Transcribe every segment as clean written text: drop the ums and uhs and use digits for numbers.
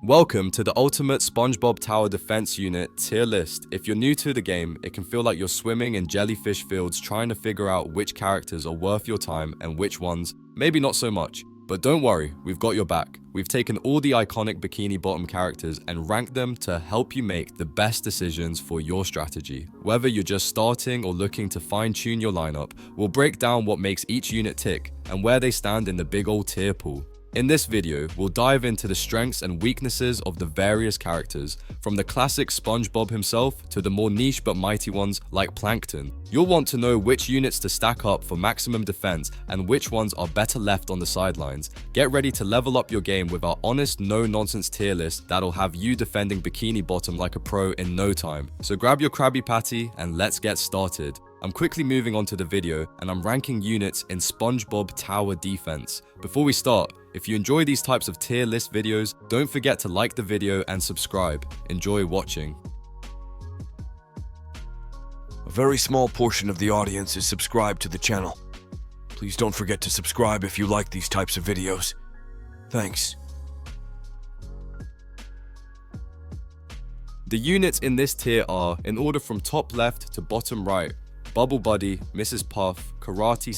Welcome to the ultimate SpongeBob Tower Defense unit tier list. If you're new to the game, it can feel like you're swimming in jellyfish fields trying to figure out which characters are worth your time and which ones, maybe not so much. But don't worry, we've got your back. We've taken all the iconic Bikini Bottom characters and ranked them to help you make the best decisions for your strategy. Whether you're just starting or looking to fine-tune your lineup, we'll break down what makes each unit tick and where they stand in the big old tier pool. In this video, we'll dive into the strengths and weaknesses of the various characters, from the classic SpongeBob himself to the more niche but mighty ones like Plankton. You'll want to know which units to stack up for maximum defense and which ones are better left on the sidelines. Get ready to level up your game with our honest, no-nonsense tier list that'll have you defending Bikini Bottom like a pro in no time. So grab your Krabby Patty and let's get started. I'm quickly moving on to the video and I'm ranking units in SpongeBob Tower Defense. Before we start, if you enjoy these types of tier list videos, don't forget to like the video and subscribe. Enjoy watching. A very small portion of the audience is subscribed to the channel. Please don't forget to subscribe if you like these types of videos. Thanks. The units in this tier are, in order from top left to bottom right: Bubble Buddy, Mrs. Puff, Karate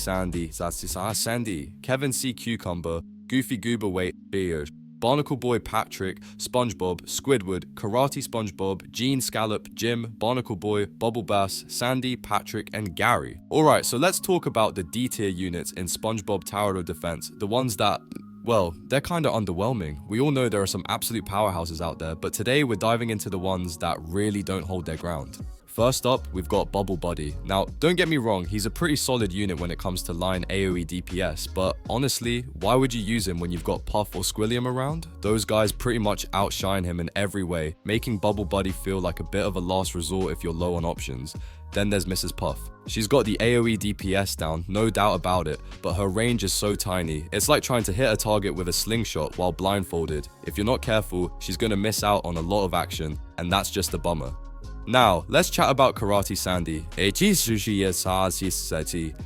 Sandy, Kevin C. Cucumber, Goofy Goober Wait, Beard, Barnacle Boy Patrick, SpongeBob, Squidward, Karate SpongeBob, Gene Scallop, Jim, Barnacle Boy, Bubble Bass, Sandy, Patrick, and Gary. Alright, so let's talk about the D tier units in SpongeBob Tower Defense, the ones that, well, they're kinda underwhelming. We all know there are some absolute powerhouses out there, but today we're diving into the ones that really don't hold their ground. First up, we've got Bubble Buddy. Now, don't get me wrong, he's a pretty solid unit when it comes to line AoE DPS, but honestly, why would you use him when you've got Puff or Squilliam around? Those guys pretty much outshine him in every way, making Bubble Buddy feel like a bit of a last resort if you're low on options. Then there's Mrs. Puff. She's got the AoE DPS down, no doubt about it, but her range is so tiny. It's like trying to hit a target with a slingshot while blindfolded. If you're not careful, she's gonna miss out on a lot of action, and that's just a bummer. Now, let's chat about Karate Sandy.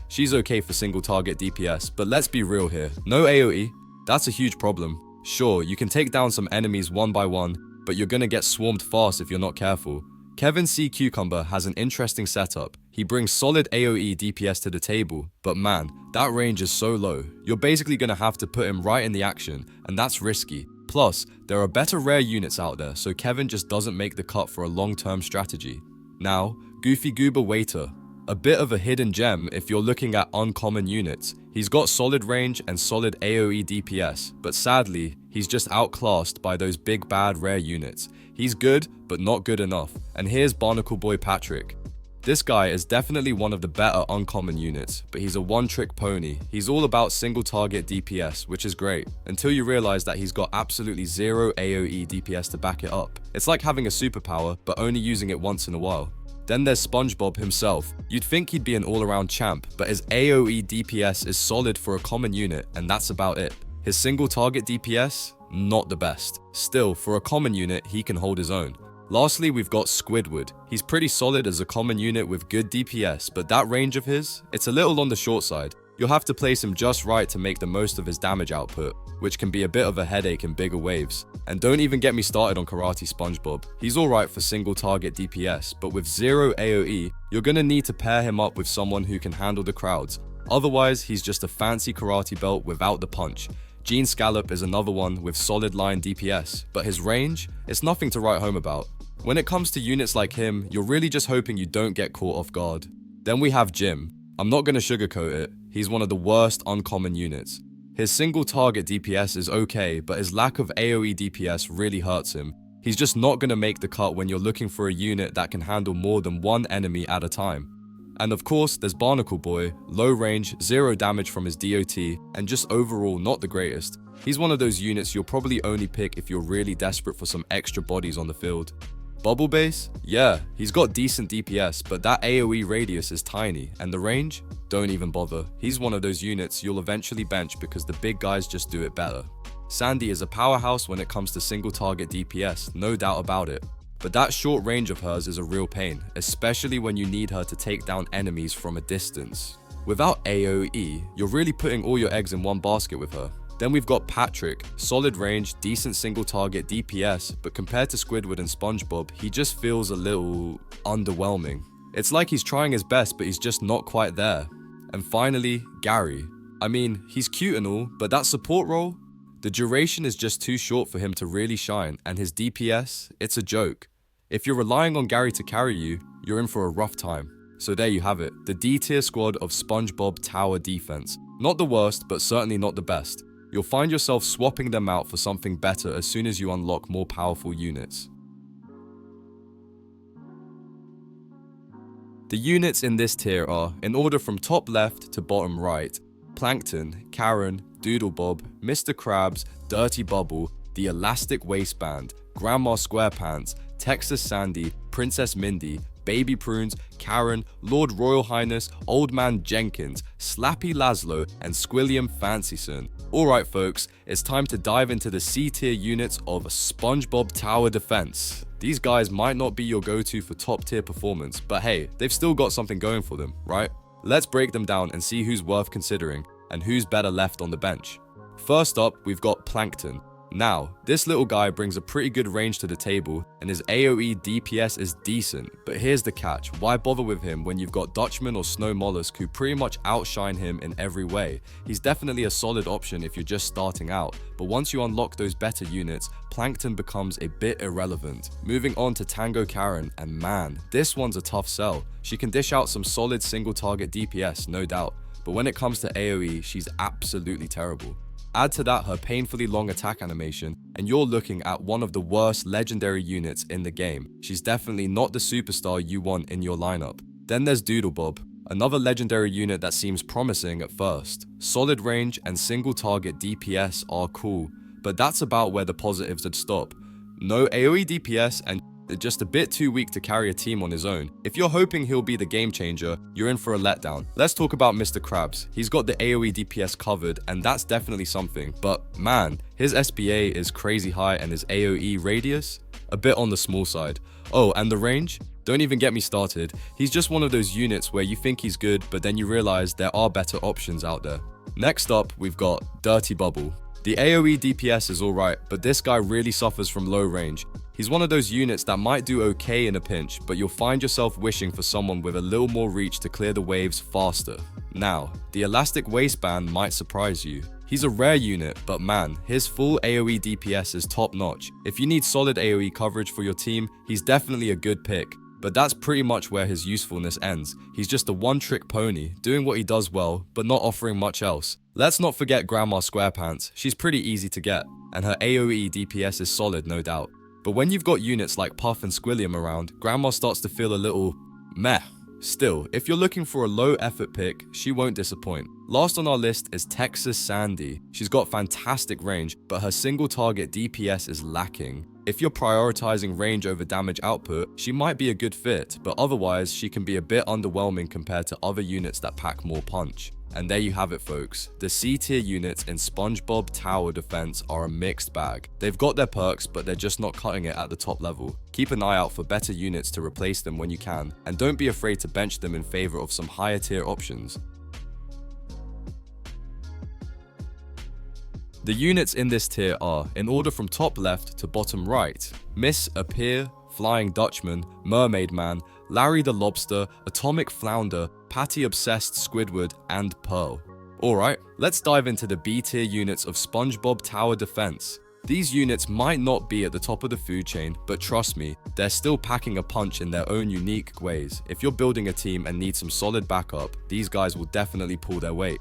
She's okay for single target DPS, but let's be real here. No AoE, that's a huge problem. Sure, you can take down some enemies one by one, but you're gonna get swarmed fast if you're not careful. Kevin C. Cucumber has an interesting setup. He brings solid AoE DPS to the table, but man, that range is so low. You're basically gonna have to put him right in the action, and that's risky. Plus, there are better rare units out there, so Kevin just doesn't make the cut for a long-term strategy. Now, Goofy Goober Waiter. A bit of a hidden gem if you're looking at uncommon units. He's got solid range and solid AoE DPS, but sadly, he's just outclassed by those big bad rare units. He's good, but not good enough. And here's Barnacle Boy Patrick. This guy is definitely one of the better uncommon units, but he's a one-trick pony. He's all about single target DPS, which is great, until you realize that he's got absolutely zero AoE DPS to back it up. It's like having a superpower, but only using it once in a while. Then there's SpongeBob himself. You'd think he'd be an all-around champ, but his AoE DPS is solid for a common unit, and that's about it. His single target DPS? Not the best. Still, for a common unit, he can hold his own. Lastly, we've got Squidward. He's pretty solid as a common unit with good DPS, but that range of his, it's a little on the short side. You'll have to place him just right to make the most of his damage output, which can be a bit of a headache in bigger waves. And don't even get me started on Karate SpongeBob. He's alright for single target DPS, but with zero AoE, you're gonna need to pair him up with someone who can handle the crowds. Otherwise, he's just a fancy karate belt without the punch. Gene Scallop is another one with solid line DPS, but his range, it's nothing to write home about. When it comes to units like him, you're really just hoping you don't get caught off guard. Then we have Jim. I'm not gonna sugarcoat it, he's one of the worst uncommon units. His single target DPS is okay, but his lack of AoE DPS really hurts him. He's just not gonna make the cut when you're looking for a unit that can handle more than one enemy at a time. And of course, there's Barnacle Boy, low range, zero damage from his DOT, and just overall not the greatest. He's one of those units you'll probably only pick if you're really desperate for some extra bodies on the field. Bubble Base? Yeah, he's got decent DPS, but that AoE radius is tiny, and the range? Don't even bother. He's one of those units you'll eventually bench because the big guys just do it better. Sandy is a powerhouse when it comes to single target DPS, no doubt about it. But that short range of hers is a real pain, especially when you need her to take down enemies from a distance. Without AoE, you're really putting all your eggs in one basket with her. Then we've got Patrick, solid range, decent single target DPS, but compared to Squidward and SpongeBob, he just feels a little underwhelming. It's like he's trying his best, but he's just not quite there. And finally, Gary. I mean, he's cute and all, but that support role? The duration is just too short for him to really shine, and his DPS, it's a joke. If you're relying on Gary to carry you, you're in for a rough time. So there you have it, the D-tier squad of SpongeBob Tower Defense. Not the worst, but certainly not the best. You'll find yourself swapping them out for something better as soon as you unlock more powerful units. The units in this tier are, in order from top left to bottom right, Plankton, Karen, Doodlebob, Mr. Krabs, Dirty Bubble, the Elastic Waistband, Grandma Squarepants, Texas Sandy, Princess Mindy, Baby Prunes, Karen, Lord Royal Highness, Old Man Jenkins, Slappy Laszlo, and Squilliam Fancyson. Alright folks, it's time to dive into the C-tier units of SpongeBob Tower Defense. These guys might not be your go-to for top tier performance, but hey, they've still got something going for them, right? Let's break them down and see who's worth considering, and who's better left on the bench. First up, we've got Plankton. Now, this little guy brings a pretty good range to the table, and his AoE DPS is decent, but here's the catch, why bother with him when you've got Dutchman or Snow Mollusk who pretty much outshine him in every way? He's definitely a solid option if you're just starting out, but once you unlock those better units, Plankton becomes a bit irrelevant. Moving on to Tango Karen, and man, this one's a tough sell. She can dish out some solid single target DPS, no doubt, but when it comes to AoE, she's absolutely terrible. Add to that her painfully long attack animation, and you're looking at one of the worst legendary units in the game. She's definitely not the superstar you want in your lineup. Then there's Doodlebob, another legendary unit that seems promising at first. Solid range and single target DPS are cool, but that's about where the positives would stop. No AoE DPS and just a bit too weak to carry a team on his own. If you're hoping he'll be the game changer, you're in for a letdown. Let's talk about Mr. Krabs. He's got the AoE DPS covered, and that's definitely something, but man, his SPA is crazy high and his AoE radius, a bit on the small side. Oh, and the range? Don't even get me started. He's just one of those units where you think he's good, but then you realize there are better options out there. Next up, we've got Dirty Bubble. The AoE DPS is alright, but this guy really suffers from low range. He's one of those units that might do okay in a pinch, but you'll find yourself wishing for someone with a little more reach to clear the waves faster. Now, the Elastic Waistband might surprise you. He's a rare unit, but man, his full AoE DPS is top notch. If you need solid AoE coverage for your team, he's definitely a good pick. But that's pretty much where his usefulness ends. He's just a one-trick pony, doing what he does well, but not offering much else. Let's not forget Grandma Squarepants. She's pretty easy to get, and her AoE DPS is solid, no doubt. But when you've got units like Puff and Squilliam around, Grandma starts to feel a little meh. Still, if you're looking for a low effort pick, she won't disappoint. Last on our list is Texas Sandy. She's got fantastic range, but her single target DPS is lacking. If you're prioritizing range over damage output, she might be a good fit, but otherwise she can be a bit underwhelming compared to other units that pack more punch. And there you have it folks, the C-tier units in SpongeBob Tower Defense are a mixed bag. They've got their perks, but they're just not cutting it at the top level. Keep an eye out for better units to replace them when you can, and don't be afraid to bench them in favor of some higher tier options. The units in this tier are, in order from top left to bottom right, Miss Appear, Flying Dutchman, Mermaid Man, Larry the Lobster, Atomic Flounder, Patty Obsessed Squidward, and Pearl. Alright, let's dive into the B tier units of SpongeBob Tower Defense. These units might not be at the top of the food chain, but trust me, they're still packing a punch in their own unique ways. If you're building a team and need some solid backup, these guys will definitely pull their weight.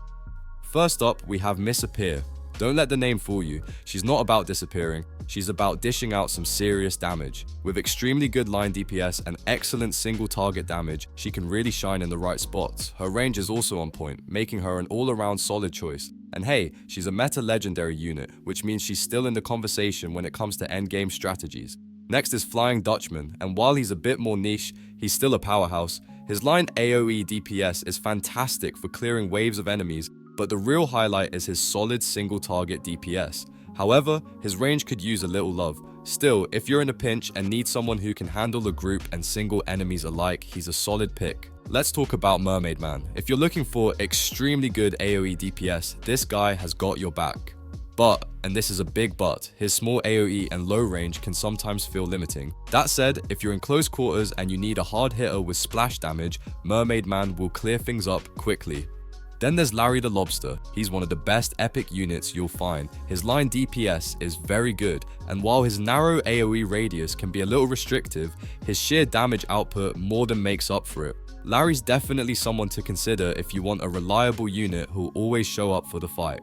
First up, we have Miss Appear. Don't let the name fool you, she's not about disappearing, she's about dishing out some serious damage. With extremely good line DPS and excellent single target damage, she can really shine in the right spots. Her range is also on point, making her an all-around solid choice. And hey, she's a meta legendary unit, which means she's still in the conversation when it comes to endgame strategies. Next is Flying Dutchman, and while he's a bit more niche, he's still a powerhouse. His line AoE DPS is fantastic for clearing waves of enemies, but the real highlight is his solid single target DPS. However, his range could use a little love. Still, if you're in a pinch and need someone who can handle a group and single enemies alike, he's a solid pick. Let's talk about Mermaid Man. If you're looking for extremely good AoE DPS, this guy has got your back. But, and this is a big but, his small AoE and low range can sometimes feel limiting. That said, if you're in close quarters and you need a hard hitter with splash damage, Mermaid Man will clear things up quickly. Then there's Larry the Lobster. He's one of the best epic units you'll find. His line DPS is very good, and while his narrow AoE radius can be a little restrictive, his sheer damage output more than makes up for it. Larry's definitely someone to consider if you want a reliable unit who'll always show up for the fight.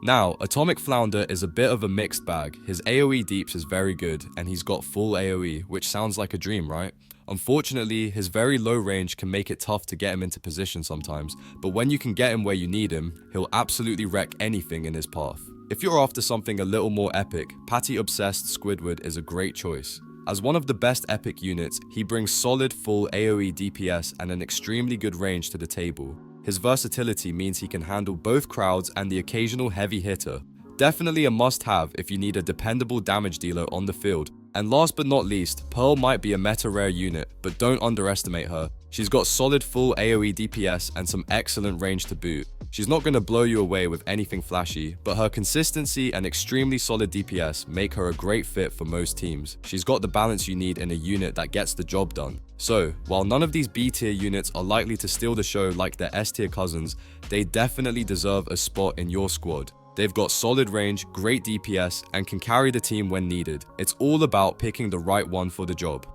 Now, Atomic Flounder is a bit of a mixed bag. His AoE deeps is very good, and he's got full AoE, which sounds like a dream, right? Unfortunately, his very low range can make it tough to get him into position sometimes, but when you can get him where you need him, he'll absolutely wreck anything in his path. If you're after something a little more epic, Patty Obsessed Squidward is a great choice. As one of the best epic units, he brings solid full AoE DPS and an extremely good range to the table. His versatility means he can handle both crowds and the occasional heavy hitter. Definitely a must-have if you need a dependable damage dealer on the field. And last but not least, Pearl might be a meta rare unit, but don't underestimate her. She's got solid full AoE DPS and some excellent range to boot. She's not going to blow you away with anything flashy, but her consistency and extremely solid DPS make her a great fit for most teams. She's got the balance you need in a unit that gets the job done. So, while none of these B tier units are likely to steal the show like their S tier cousins, they definitely deserve a spot in your squad. They've got solid range, great DPS, and can carry the team when needed. It's all about picking the right one for the job.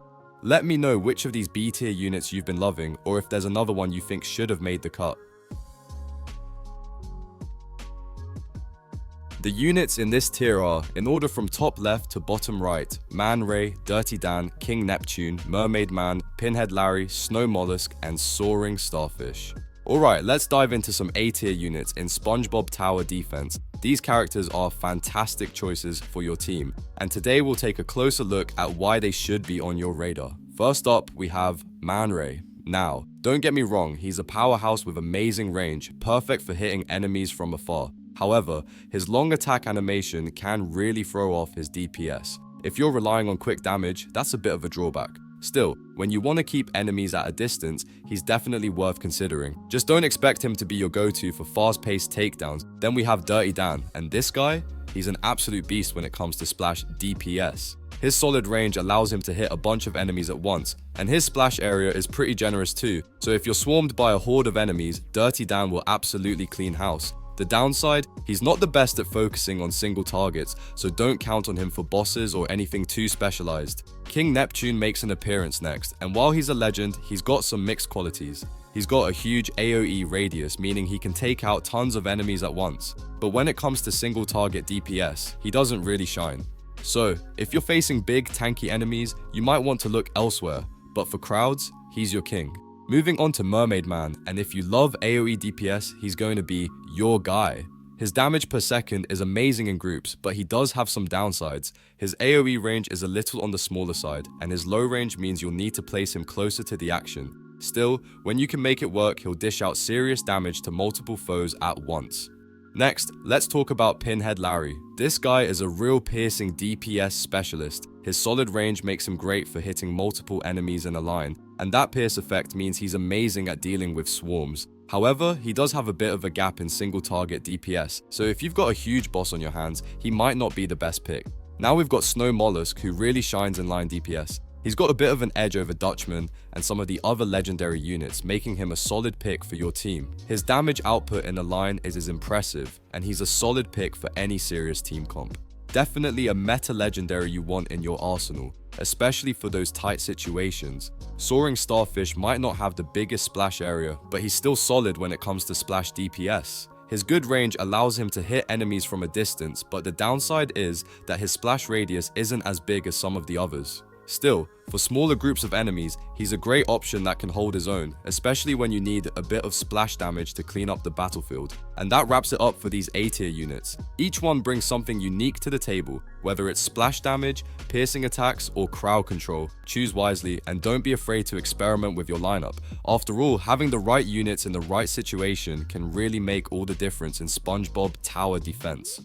Let me know which of these B tier units you've been loving, or if there's another one you think should have made the cut. The units in this tier are, in order from top left to bottom right, Man Ray, Dirty Dan, King Neptune, Mermaid Man, Pinhead Larry, Snow Mollusk, and Soaring Starfish. Alright, let's dive into some A tier units in SpongeBob Tower Defense. These characters are fantastic choices for your team, and today we'll take a closer look at why they should be on your radar. First up, we have Man Ray. Now, don't get me wrong, he's a powerhouse with amazing range, perfect for hitting enemies from afar. However, his long attack animation can really throw off his DPS. If you're relying on quick damage, that's a bit of a drawback. Still, when you want to keep enemies at a distance, he's definitely worth considering. Just don't expect him to be your go-to for fast-paced takedowns. Then we have Dirty Dan, and this guy, he's an absolute beast when it comes to splash DPS. His solid range allows him to hit a bunch of enemies at once, and his splash area is pretty generous too, so if you're swarmed by a horde of enemies, Dirty Dan will absolutely clean house. The downside, he's not the best at focusing on single targets, so don't count on him for bosses or anything too specialized. King Neptune makes an appearance next, and while he's a legend, he's got some mixed qualities. He's got a huge AoE radius, meaning he can take out tons of enemies at once. But when it comes to single target DPS, he doesn't really shine. So, if you're facing big tanky enemies, you might want to look elsewhere, but for crowds, he's your king. Moving on to Mermaid Man, and if you love AoE DPS, he's going to be your guy. His damage per second is amazing in groups, but he does have some downsides. His AoE range is a little on the smaller side, and his low range means you'll need to place him closer to the action. Still, when you can make it work, he'll dish out serious damage to multiple foes at once. Next, let's talk about Pinhead Larry. This guy is a real piercing DPS specialist. His solid range makes him great for hitting multiple enemies in a line, and that pierce effect means he's amazing at dealing with swarms. However, he does have a bit of a gap in single target DPS, so if you've got a huge boss on your hands, he might not be the best pick. Now we've got Snow Mollusk, who really shines in line DPS. He's got a bit of an edge over Dutchman and some of the other legendary units, making him a solid pick for your team. His damage output in the line is impressive, and he's a solid pick for any serious team comp. Definitely a meta legendary you want in your arsenal, especially for those tight situations. Soaring Starfish might not have the biggest splash area, but he's still solid when it comes to splash DPS. His good range allows him to hit enemies from a distance, but the downside is that his splash radius isn't as big as some of the others. Still, for smaller groups of enemies, he's a great option that can hold his own, especially when you need a bit of splash damage to clean up the battlefield. And that wraps it up for these A tier units. Each one brings something unique to the table, whether it's splash damage, piercing attacks, or crowd control. Choose wisely and don't be afraid to experiment with your lineup. After all, having the right units in the right situation can really make all the difference in SpongeBob Tower Defense.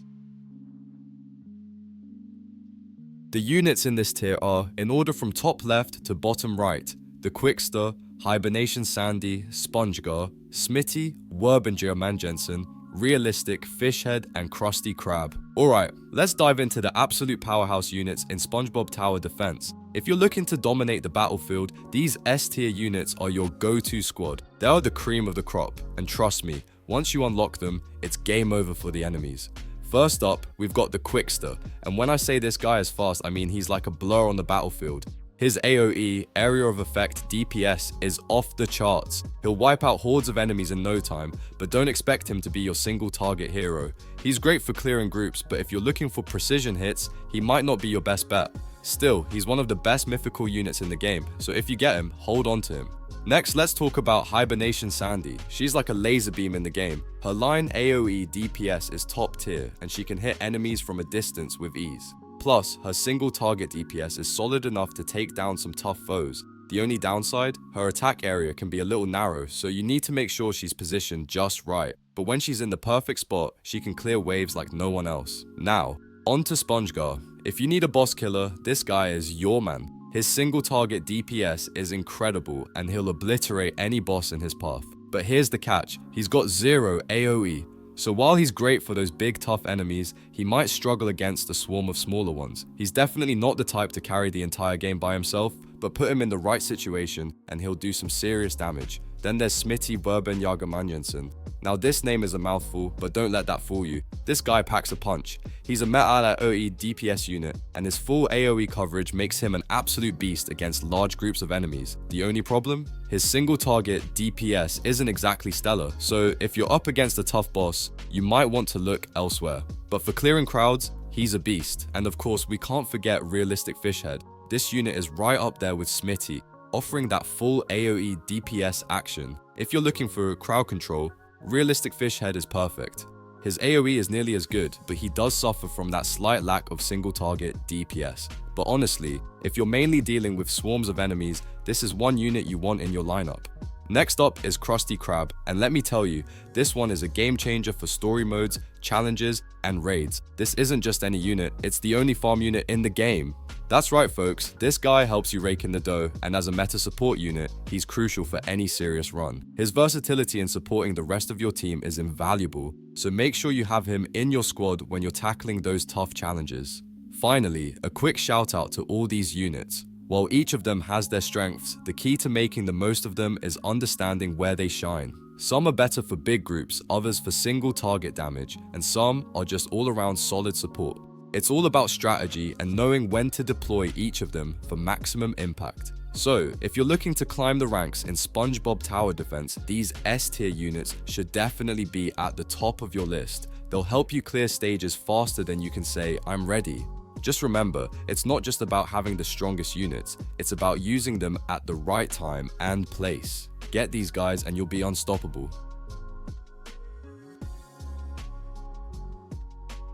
The units in this tier are, in order from top left to bottom right, the Quickster, Hibernation Sandy, SpongeGar, Smitty, Werbinger Manjensen, Realistic Fish Head and Krusty Krab. Alright, let's dive into the absolute powerhouse units in SpongeBob Tower Defense. If you're looking to dominate the battlefield, these S-tier units are your go-to squad. They are the cream of the crop, and trust me, once you unlock them, it's game over for the enemies. First up, we've got the Quickster, and when I say this guy is fast, I mean he's like a blur on the battlefield. His AoE, Area of Effect, DPS is off the charts. He'll wipe out hordes of enemies in no time, but don't expect him to be your single target hero. He's great for clearing groups, but if you're looking for precision hits, he might not be your best bet. Still, he's one of the best mythical units in the game, so if you get him, hold on to him. Next, let's talk about Hibernation Sandy. She's like a laser beam in the game. Her line AoE DPS is top tier, and she can hit enemies from a distance with ease. Plus, her single target DPS is solid enough to take down some tough foes. The only downside, her attack area can be a little narrow, so you need to make sure she's positioned just right. But when she's in the perfect spot, she can clear waves like no one else. Now, on to SpongeGar. If you need a boss killer, this guy is your man. His single target DPS is incredible and he'll obliterate any boss in his path. But here's the catch, he's got 0 AoE. So while he's great for those big tough enemies, he might struggle against a swarm of smaller ones. He's definitely not the type to carry the entire game by himself, but put him in the right situation and he'll do some serious damage. Then there's Smitty Verben Jagermanjensen. Now this name is a mouthful, but don't let that fool you. This guy packs a punch. He's a Meta AoE DPS unit, and his full AoE coverage makes him an absolute beast against large groups of enemies. The only problem? His single target DPS isn't exactly stellar, so if you're up against a tough boss, you might want to look elsewhere. But for clearing crowds, he's a beast. And of course, we can't forget Realistic Fish Head. This unit is right up there with Smitty, offering that full AoE DPS action. If you're looking for crowd control, Realistic Fish Head is perfect. His AoE is nearly as good, but he does suffer from that slight lack of single target DPS. But honestly, if you're mainly dealing with swarms of enemies, this is one unit you want in your lineup. Next up is Krusty Krab, and let me tell you, this one is a game changer for story modes, challenges, and raids. This isn't just any unit, it's the only farm unit in the game. That's right folks, this guy helps you rake in the dough, and as a meta support unit, he's crucial for any serious run. His versatility in supporting the rest of your team is invaluable, so make sure you have him in your squad when you're tackling those tough challenges. Finally, a quick shout out to all these units. While each of them has their strengths, the key to making the most of them is understanding where they shine. Some are better for big groups, others for single target damage, and some are just all around solid support. It's all about strategy and knowing when to deploy each of them for maximum impact. So, if you're looking to climb the ranks in SpongeBob Tower Defense, these S-tier units should definitely be at the top of your list. They'll help you clear stages faster than you can say, "I'm ready." Just remember, it's not just about having the strongest units, it's about using them at the right time and place. Get these guys and you'll be unstoppable.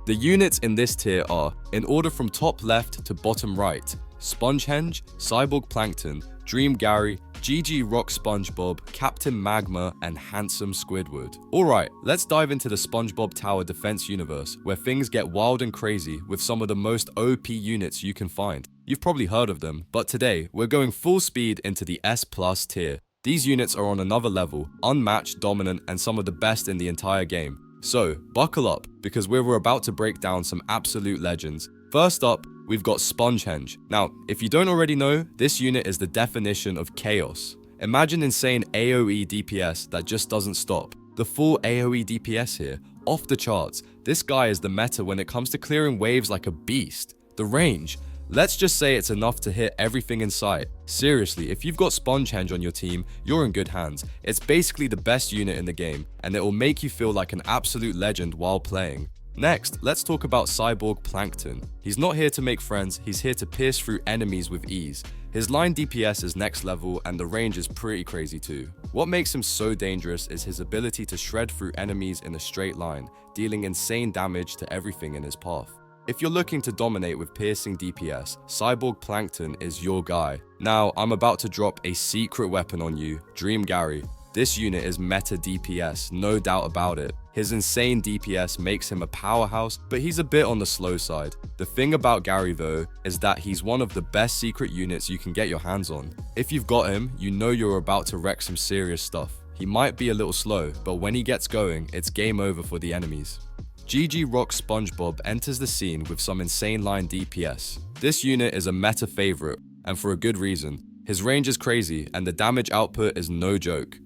The units in this tier are, in order from top left to bottom right, Spongehenge, Cyborg Plankton, Dream Gary, GG Rock SpongeBob, Captain Magma, and Handsome Squidward. Alright, let's dive into the SpongeBob Tower Defense universe, where things get wild and crazy with some of the most OP units you can find. You've probably heard of them, but today, we're going full speed into the S+ tier. These units are on another level, unmatched, dominant, and some of the best in the entire game. So, buckle up, because we're about to break down some absolute legends. First up, we've got Spongehenge. Now, if you don't already know, this unit is the definition of chaos. Imagine insane AoE DPS that just doesn't stop. The full AoE DPS here, off the charts. This guy is the meta when it comes to clearing waves like a beast. The range, let's just say it's enough to hit everything in sight. Seriously, if you've got Spongehenge on your team, you're in good hands. It's basically the best unit in the game, and it will make you feel like an absolute legend while playing. Next, let's talk about Cyborg Plankton. He's not here to make friends, he's here to pierce through enemies with ease. His line DPS is next level and the range is pretty crazy too. What makes him so dangerous is his ability to shred through enemies in a straight line, dealing insane damage to everything in his path. If you're looking to dominate with piercing DPS, Cyborg Plankton is your guy. Now, I'm about to drop a secret weapon on you, Dream Gary. This unit is meta DPS, no doubt about it. His insane DPS makes him a powerhouse, but he's a bit on the slow side. The thing about Gary though, is that he's one of the best secret units you can get your hands on. If you've got him, you know you're about to wreck some serious stuff. He might be a little slow, but when he gets going, it's game over for the enemies. GG Rock SpongeBob enters the scene with some insane line DPS. This unit is a meta favorite, and for a good reason. His range is crazy, and the damage output is no joke.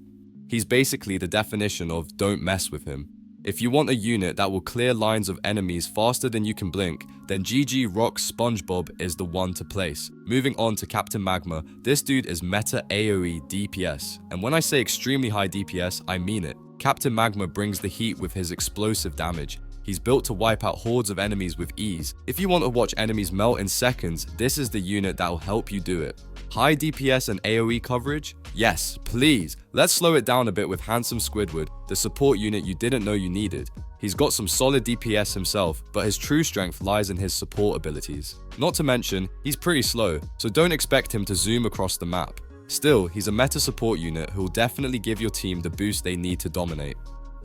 He's basically the definition of don't mess with him. If you want a unit that will clear lines of enemies faster than you can blink, then GG Rock SpongeBob is the one to place. Moving on to Captain Magma, this dude is meta AoE DPS, and when I say extremely high DPS, I mean it. Captain Magma brings the heat with his explosive damage. He's built to wipe out hordes of enemies with ease. If you want to watch enemies melt in seconds, this is the unit that will help you do it. High DPS and AoE coverage? Yes, please. Let's slow it down a bit with Handsome Squidward, the support unit you didn't know you needed. He's got some solid DPS himself, but his true strength lies in his support abilities. Not to mention, he's pretty slow, so don't expect him to zoom across the map. Still, he's a meta support unit who will definitely give your team the boost they need to dominate.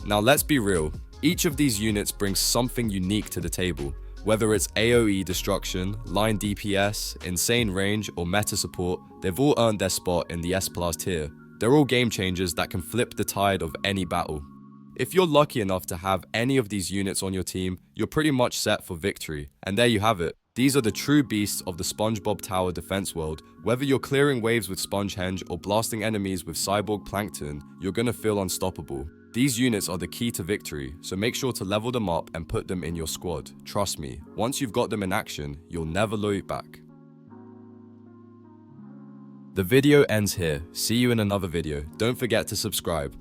Now let's be real, each of these units brings something unique to the table. Whether it's AoE destruction, line DPS, insane range, or meta support, they've all earned their spot in the S+ tier. They're all game changers that can flip the tide of any battle. If you're lucky enough to have any of these units on your team, you're pretty much set for victory. And there you have it. These are the true beasts of the SpongeBob Tower Defense world. Whether you're clearing waves with Spongehenge or blasting enemies with Cyborg Plankton, you're gonna feel unstoppable. These units are the key to victory, so make sure to level them up and put them in your squad. Trust me, once you've got them in action, you'll never look back. The video ends here. See you in another video. Don't forget to subscribe.